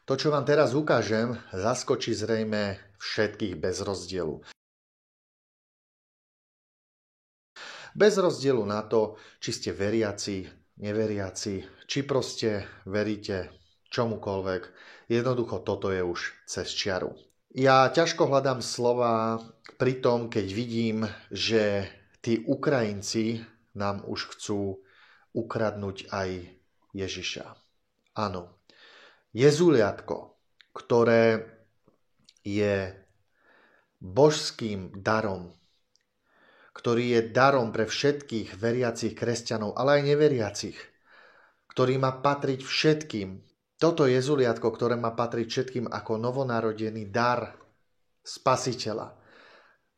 To, čo vám teraz ukážem, zaskočí zrejme všetkých bez rozdielu. Bez rozdielu na to, či ste veriaci, neveriaci, či proste veríte čomukoľvek. Jednoducho toto je už cez čiaru. Ja ťažko hľadám slova pri tom, keď vidím, že tí Ukrajinci nám už chcú ukradnúť aj Ježiša. Áno, Jezuliatko, ktoré je božským darom, ktorý je darom pre všetkých veriacich kresťanov, ale aj neveriacich, ktorý má patriť všetkým. Toto Jezuliatko, ktoré má patriť všetkým ako novonarodený dar Spasiteľa,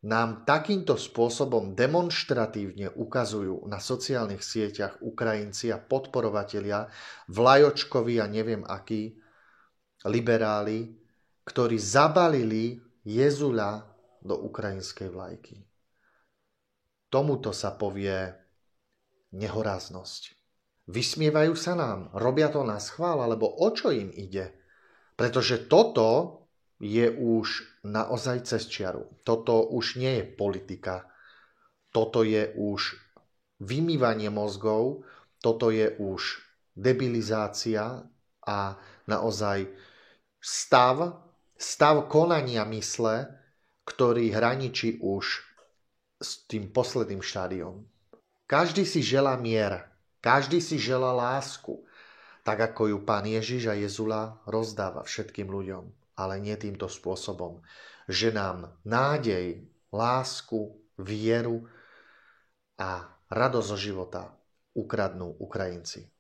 nám takýmto spôsobom demonštratívne ukazujú na sociálnych sieťach Ukrajinci a podporovatelia, vlajočkoví a neviem akí, liberáli, ktorí zabalili Jezula do ukrajinskej vlajky. Tomuto sa povie nehoráznosť. Vysmievajú sa nám, robia to na schvál, alebo o čo im ide? Pretože toto je už naozaj cez čiaru. Toto už nie je politika. Toto je už vymývanie mozgov, toto je už debilizácia a naozaj stav konania mysle, ktorý hraničí už s tým posledným štádiom. Každý si želá mier, každý si želá lásku, tak ako ju Pán Ježiš a Jezula rozdáva všetkým ľuďom, ale nie týmto spôsobom, že nám nádej, lásku, vieru a radosť zo života ukradnú Ukrajinci.